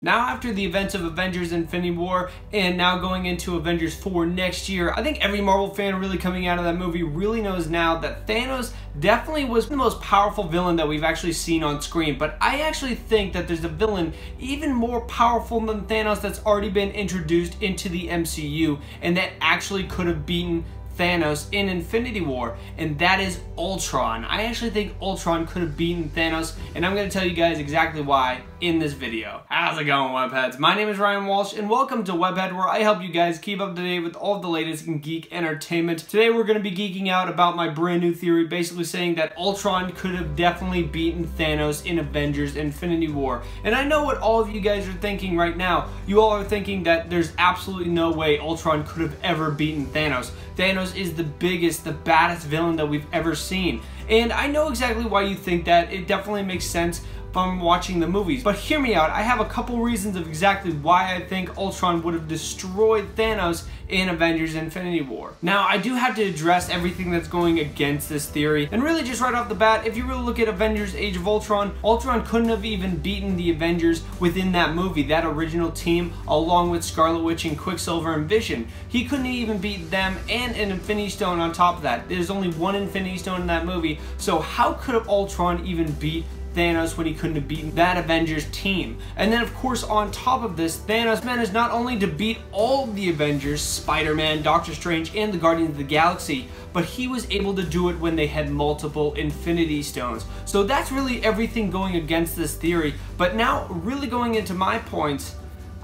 Now after the events of Avengers Infinity War and now going into Avengers 4 next year, I think every Marvel fan really coming out of that movie really knows now that Thanos definitely was the most powerful villain that we've actually seen on screen. But I actually think that there's a villain even more powerful than Thanos that's already been introduced into the MCU and that actually could have beaten Thanos in Infinity War, and that is Ultron. I actually think Ultron could have beaten Thanos, and I'm going to tell you guys exactly why in this video. How's it going, Webheads? My name is Ryan Walsh, and welcome to Webhead, where I help you guys keep up to date with all of the latest in geek entertainment. Today we're going to be geeking out about my brand new theory, basically saying that Ultron could have definitely beaten Thanos in Avengers Infinity War. And I know what all of you guys are thinking right now. You all are thinking that there's absolutely no way Ultron could have ever beaten Thanos. Thanos is the biggest, the baddest villain that we've ever seen. And I know exactly why you think that. It definitely makes sense from watching the movies. But hear me out, I have a couple reasons of exactly why I think Ultron would have destroyed Thanos in Avengers Infinity War. Now, I do have to address everything that's going against this theory, and really just right off the bat, if you really look at Avengers Age of Ultron, Ultron couldn't have even beaten the Avengers within that movie, that original team, along with Scarlet Witch and Quicksilver and Vision. He couldn't even beat them and an Infinity Stone on top of that. There's only one Infinity Stone in that movie, so how could Ultron even beat Thanos when he couldn't have beaten that Avengers team? And then of course on top of this, Thanos managed not only to beat all the Avengers, Spider-Man, Doctor Strange, and the Guardians of the Galaxy, but he was able to do it when they had multiple Infinity Stones. So that's really everything going against this theory. But now really going into my points,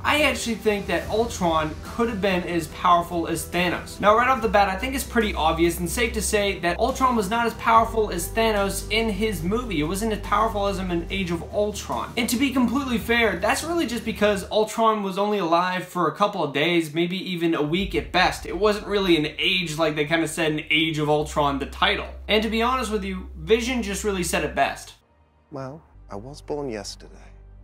I actually think that Ultron could have been as powerful as Thanos. Now right off the bat, I think it's pretty obvious and safe to say that Ultron was not as powerful as Thanos in his movie. It wasn't as powerful as him in Age of Ultron. And to be completely fair, that's really just because Ultron was only alive for a couple of days, maybe even a week at best. It wasn't really an age like they kind of said in Age of Ultron, the title. And to be honest with you, Vision just really said it best. Well, I was born yesterday.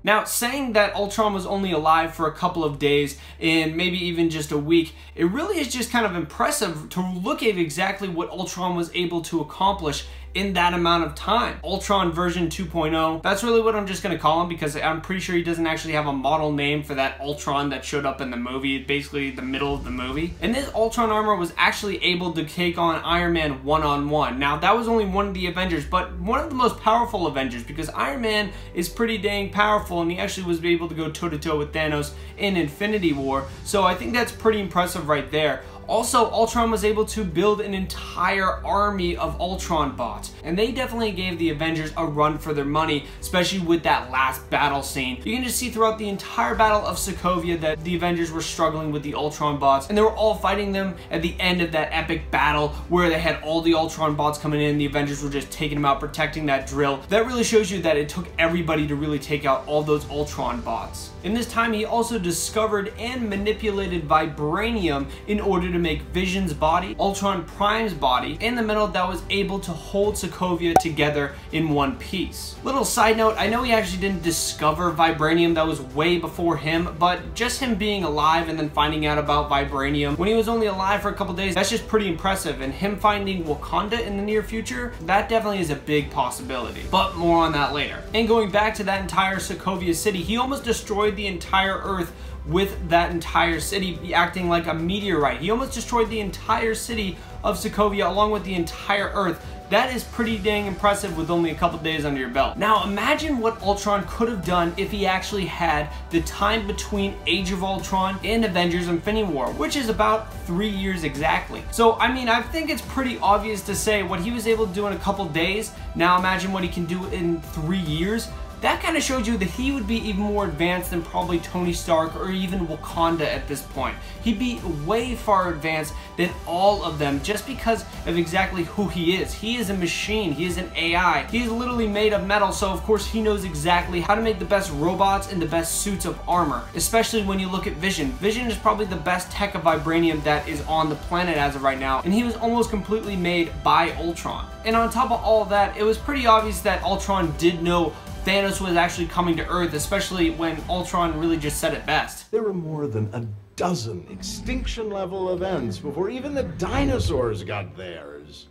Now, saying that Ultron was only alive for a couple of days and maybe even just a week, it really is just kind of impressive to look at exactly what Ultron was able to accomplish in that amount of time. Ultron version 2.0, that's really what I'm just going to call him because I'm pretty sure he doesn't actually have a model name for that Ultron that showed up in the movie, basically the middle of the movie. And this Ultron armor was actually able to take on Iron Man one-on-one. Now, that was only one of the Avengers, but one of the most powerful Avengers because Iron Man is pretty dang powerful and he actually was able to go toe-to-toe with Thanos in Infinity War. So I think that's pretty impressive right there. Also, Ultron was able to build an entire army of Ultron bots, and they definitely gave the Avengers a run for their money, especially with that last battle scene. You can just see throughout the entire battle of Sokovia that the Avengers were struggling with the Ultron bots, and they were all fighting them at the end of that epic battle where they had all the Ultron bots coming in, the Avengers were just taking them out, protecting that drill. That really shows you that it took everybody to really take out all those Ultron bots. In this time, he also discovered and manipulated vibranium in order to make Vision's body, Ultron Prime's body, and the metal that was able to hold Sokovia together in one piece. Little side note, I know he actually didn't discover vibranium, that was way before him, but just him being alive and then finding out about vibranium when he was only alive for a couple days, that's just pretty impressive. And him finding Wakanda in the near future, that definitely is a big possibility. But more on that later. And going back to that entire Sokovia city, he almost destroyed the entire Earth with that entire city acting like a meteorite. He almost destroyed the entire city of Sokovia along with the entire Earth. That is pretty dang impressive with only a couple days under your belt. Now imagine what Ultron could have done if he actually had the time between Age of Ultron and Avengers Infinity War, which is about 3 years exactly. So I mean, I think it's pretty obvious to say what he was able to do in a couple days. Now imagine what he can do in 3 years. That kind of shows you that he would be even more advanced than probably Tony Stark or even Wakanda at this point. He'd be way far advanced than all of them just because of exactly who he is. He is a machine. He is an AI. He is literally made of metal, so of course he knows exactly how to make the best robots and the best suits of armor, especially when you look at Vision. Vision is probably the best tech of vibranium that is on the planet as of right now, and he was almost completely made by Ultron. And on top of all of that, it was pretty obvious that Ultron did know Thanos was actually coming to Earth, especially when Ultron really just said it best. There were more than a dozen extinction-level events before even the dinosaurs got theirs.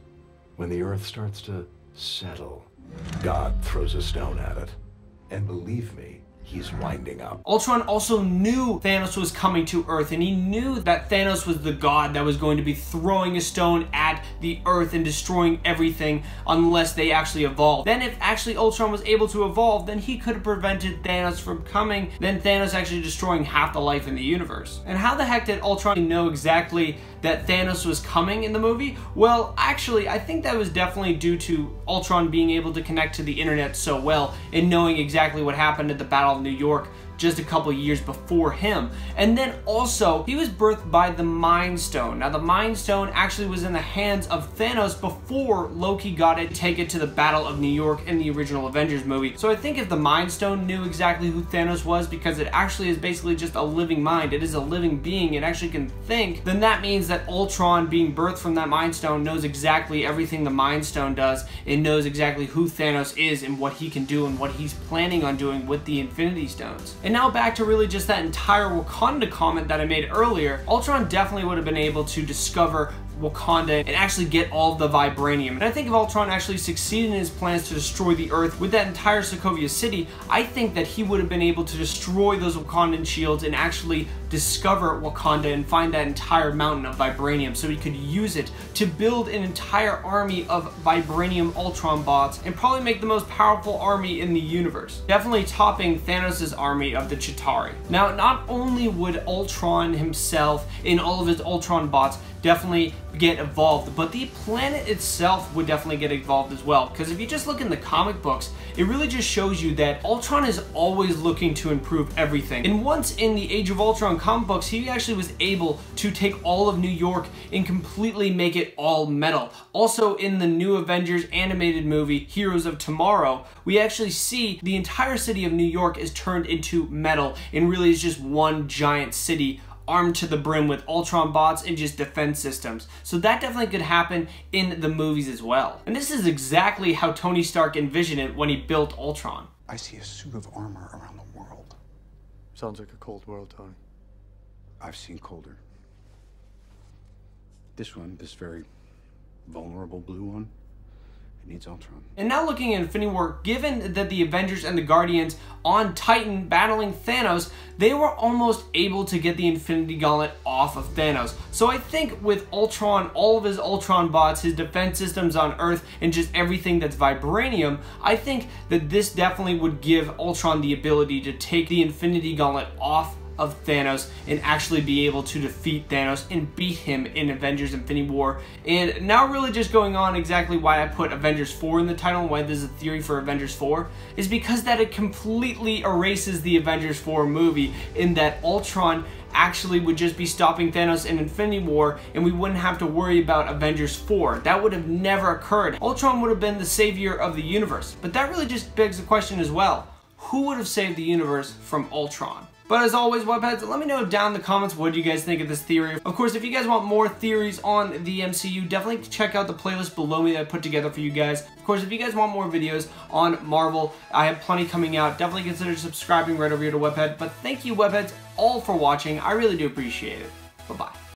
When the Earth starts to settle, God throws a stone at it. And believe me, he's winding up. Ultron also knew Thanos was coming to Earth, and he knew that Thanos was the god that was going to be throwing a stone at the Earth and destroying everything unless they actually evolved. Then if actually Ultron was able to evolve, then he could have prevented Thanos from coming, then Thanos actually destroying half the life in the universe. And how the heck did Ultron know exactly that Thanos was coming in the movie? Well, actually, I think that was definitely due to Ultron being able to connect to the internet so well and knowing exactly what happened at the Battle of New York just a couple years before him. And then also, he was birthed by the Mind Stone. Now, the Mind Stone actually was in the hands of Thanos before Loki got it to take it to the Battle of New York in the original Avengers movie. So I think if the Mind Stone knew exactly who Thanos was, because it actually is basically just a living mind, it is a living being, it actually can think, then that means that Ultron being birthed from that Mind Stone knows exactly everything the Mind Stone does, and knows exactly who Thanos is and what he can do and what he's planning on doing with the Infinity Stones. And now back to really just that entire Wakanda comment that I made earlier, Ultron definitely would have been able to discover Wakanda and actually get all of the vibranium. And I think if Ultron actually succeeded in his plans to destroy the Earth with that entire Sokovia City, I think that he would have been able to destroy those Wakandan shields and actually discover Wakanda and find that entire mountain of vibranium so he could use it to build an entire army of vibranium Ultron bots and probably make the most powerful army in the universe. Definitely topping Thanos' army of the Chitauri. Now, not only would Ultron himself and all of his Ultron bots definitely get evolved, but the planet itself would definitely get evolved as well, because if you just look in the comic books, it really just shows you that Ultron is always looking to improve everything. And once in the Age of Ultron comic books, he actually was able to take all of New York and completely make it all metal. Also in the new Avengers animated movie, Heroes of Tomorrow, we actually see the entire city of New York is turned into metal and really is just one giant city armed to the brim with Ultron bots and just defense systems. So that definitely could happen in the movies as well. And this is exactly how Tony Stark envisioned it when he built Ultron. I see a suit of armor around the world. Sounds like a cold world, Tony. I've seen colder. This one, this very vulnerable blue one, it needs Ultron. And now looking at Infinity War, given that the Avengers and the Guardians on Titan battling Thanos, they were almost able to get the Infinity Gauntlet off of Thanos. So I think with Ultron, all of his Ultron bots, his defense systems on Earth, and just everything that's vibranium, I think that this definitely would give Ultron the ability to take the Infinity Gauntlet off of Thanos and actually be able to defeat Thanos and beat him in Avengers Infinity War. And now really just going on exactly why I put Avengers 4 in the title and why there's a theory for Avengers 4 is because that it completely erases the Avengers 4 movie, in that Ultron actually would just be stopping Thanos in Infinity War and we wouldn't have to worry about Avengers 4. That would have never occurred. Ultron would have been the savior of the universe. But that really just begs the question as well, who would have saved the universe from Ultron? But as always, Webheads, let me know down in the comments what you guys think of this theory. Of course, if you guys want more theories on the MCU, definitely check out the playlist below me that I put together for you guys. Of course, if you guys want more videos on Marvel, I have plenty coming out. Definitely consider subscribing right over here to Webhead. But thank you, Webheads, all for watching. I really do appreciate it. Bye-bye.